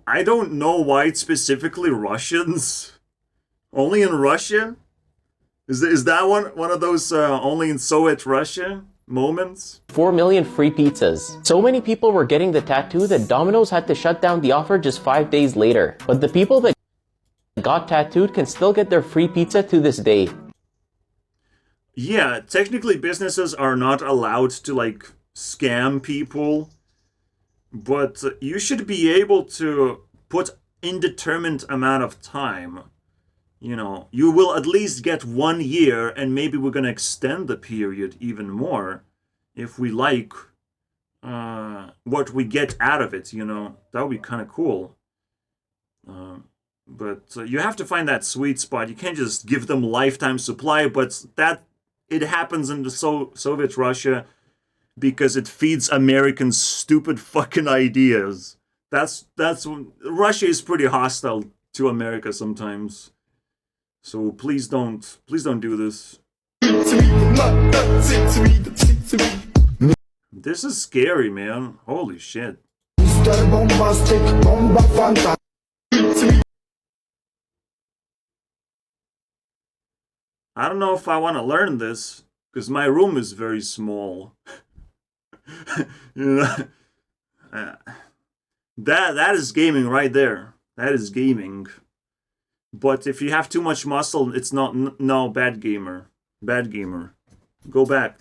I don't know why it's specifically Russians. Only in Russia? Is that one of those only in Soviet Russia moments?
4 million free pizzas. So many people were getting the tattoo that Domino's had to shut down the offer just 5 days later. But the people that got tattooed can still get their free pizza to this day.
Yeah, technically businesses are not allowed to like scam people, but you should be able to put indeterminate amount of time. You know, you will at least get 1 year, and maybe we're going to extend the period even more if we like what we get out of it, you know. That would be kind of cool. But you have to find that sweet spot. You can't just give them lifetime supply, but that it happens in the Soviet Russia because it feeds Americans stupid fucking ideas. That's Russia is pretty hostile to America sometimes. So please don't do this. This is scary, man. Holy shit. I don't know if I want to learn this, because my room is very small. You know, that is gaming right there. That is gaming. But if you have too much muscle, it's not no bad gamer. Bad gamer. Go back.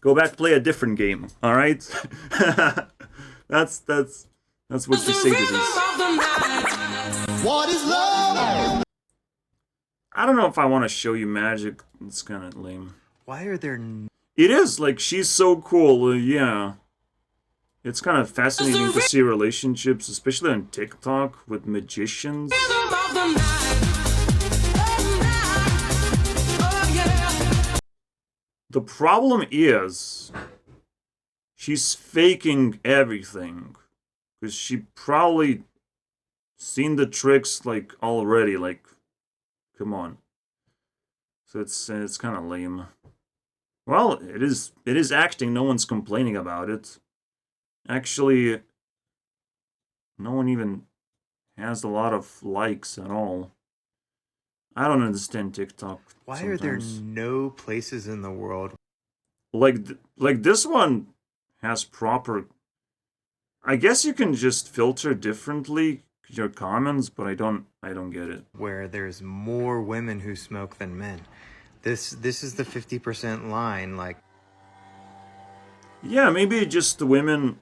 Go back, play a different game. All right. That's what you say to this.
What is love?
I don't know if I want to show you magic. It's kind of lame.
Why are there...
It is, like, she's so cool, yeah. It's kind of fascinating to see relationships, especially on TikTok, with magicians. The problem is, she's faking everything. Because she probably seen the tricks, like, already, like... Come on. So it's kind of lame. Well, it is acting. No one's complaining about it. Actually, no one even has a lot of likes at all. I don't understand TikTok.
Why are there no places in the world?
Like this one has proper... I guess you can just filter differently your comments, but I don't get it.
Where there's more women who smoke than men. This is the 50% line, like...
Yeah, maybe just women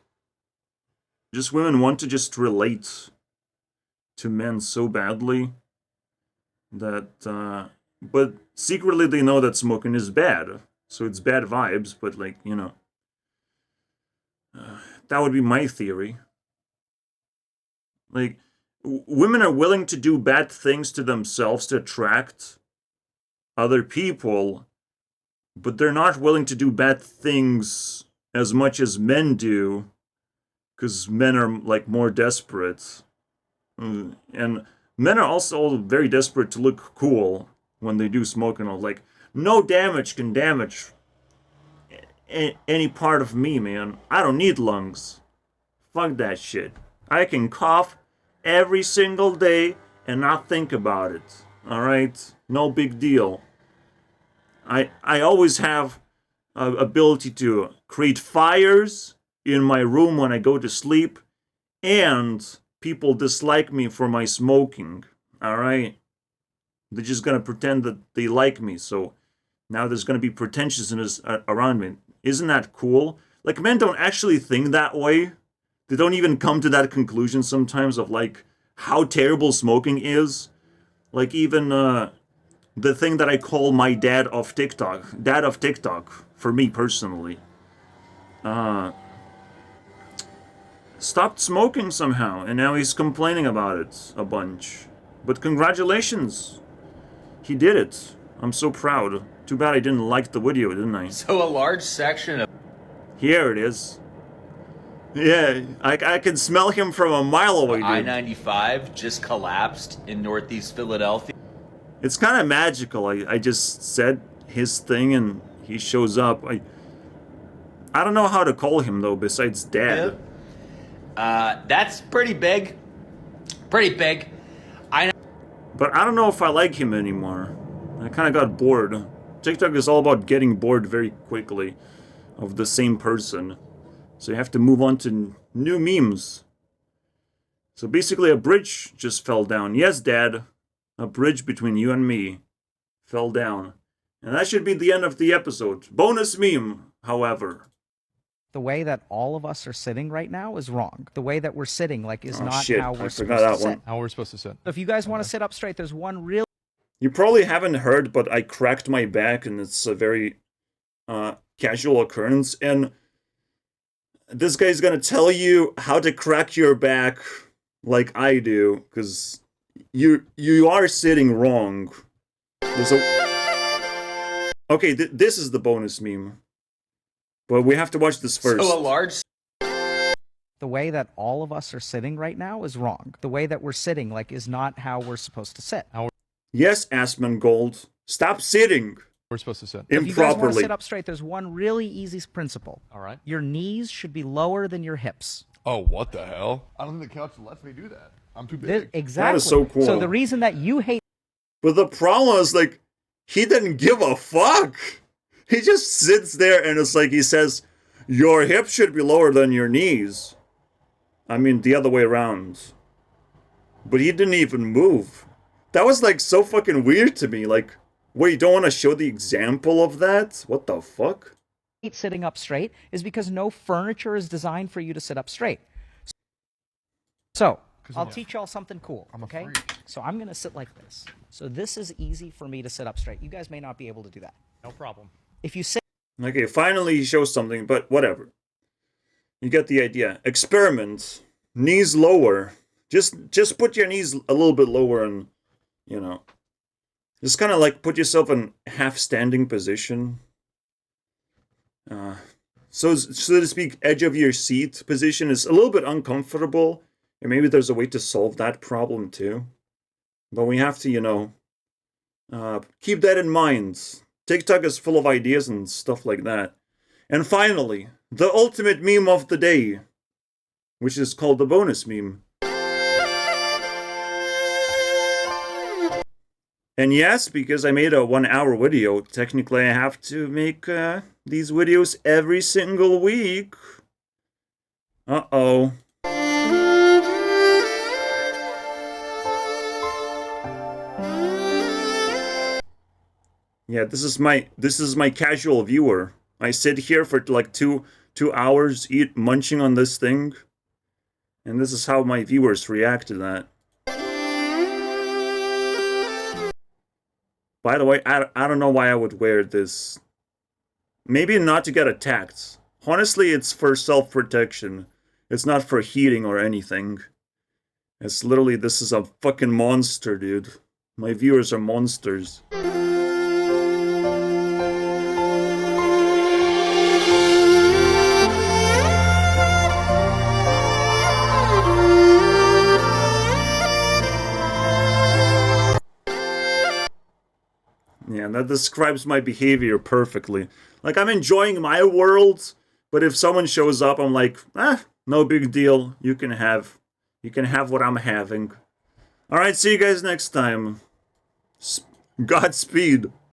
want to just relate to men so badly that, but secretly they know that smoking is bad. So it's bad vibes, but like, you know, that would be my theory. Like, women are willing to do bad things to themselves to attract other people, but they're not willing to do bad things as much as men do, because men are, like, more desperate. And men are also very desperate to look cool when they do smoke and all. Like, no damage can damage any part of me, man. I don't need lungs. Fuck that shit. I can cough every single day and not think about it. Alright? No big deal. I always have ability to create fires in my room when I go to sleep, and people dislike me for my smoking. Alright? They're just gonna pretend that they like me, so now there's gonna be pretentiousness around me. Isn't that cool? Like, men don't actually think that way. They don't even come to that conclusion sometimes of, like, how terrible smoking is. Like, even the thing that I call my dad of TikTok, for me personally, stopped smoking somehow, and now he's complaining about it a bunch. But congratulations, he did it. I'm so proud. Too bad I didn't like the video, didn't I?
So a large section of...
Here it is. Yeah, I can smell him from a mile away, dude.
I-95 just collapsed in Northeast Philadelphia.
It's kind of magical. I just said his thing and he shows up. I don't know how to call him, though, besides Dad.
That's pretty big. Pretty big.
But I don't know if I like him anymore. I kind of got bored. TikTok is all about getting bored very quickly of the same person. So you have to move on to new memes. So basically a bridge just fell down. Yes, Dad. A bridge between you and me fell down. And that should be the end of the episode. Bonus meme, however.
The way that all of us are sitting right now is wrong. The way that we're sitting, like, is not
shit.
how we're
I
supposed
forgot
to
that one.
sit. How we're supposed to sit. If you guys want to sit up straight, there's one real...
You probably haven't heard, but I cracked my back, and it's a very casual occurrence. And this guy's gonna tell you how to crack your back like I do, because you are sitting wrong. There's a... Okay, this is the bonus meme. But we have to watch this first.
So a large...
The way that all of us are sitting right now is wrong. The way that we're sitting, like, is not how we're supposed to sit.
Yes, Asmongold. Stop sitting.
We're supposed to sit
If you guys want to sit up straight, there's one really easy principle.
All right.
Your knees should be lower than your hips.
Oh, what the hell? I don't think the couch lets me do that. I'm too big.
Exactly.
That is so cool.
So the reason that you hate...
But the problem is, like, he didn't give a fuck. He just sits there and it's like he says, your hips should be lower than your knees. I mean, the other way around. But he didn't even move. That was, like, so fucking weird to me. Like, wait, you don't want to show the example of that? What the fuck?
Sitting up straight is because no furniture is designed for you to sit up straight. So, I'll teach y'all something cool, okay? So I'm going to sit like this. So this is easy for me to sit up straight. You guys may not be able to do that.
No problem.
If you sit...
Okay, finally he shows something, but whatever. You get the idea. Experiment. Knees lower. Just put your knees a little bit lower and, you know, just kind of like put yourself in half-standing position. So to speak, edge of your seat position is a little bit uncomfortable. And maybe there's a way to solve that problem too. But we have to, you know, keep that in mind. TikTok is full of ideas and stuff like that. And finally, the ultimate meme of the day, which is called the bonus meme. And yes, because I made a 1-hour video, technically I have to make these videos every single week. Uh-oh. Yeah, this is my casual viewer. I sit here for like two hours munching on this thing. And this is how my viewers react to that. By the way, I don't know why I would wear this. Maybe not to get attacked. Honestly, it's for self-protection. It's not for heating or anything. It's literally, this is a fucking monster, dude. My viewers are monsters. Yeah, that describes my behavior perfectly. Like, I'm enjoying my world, but if someone shows up, I'm like, no big deal. You can have what I'm having. Alright, see you guys next time. Godspeed.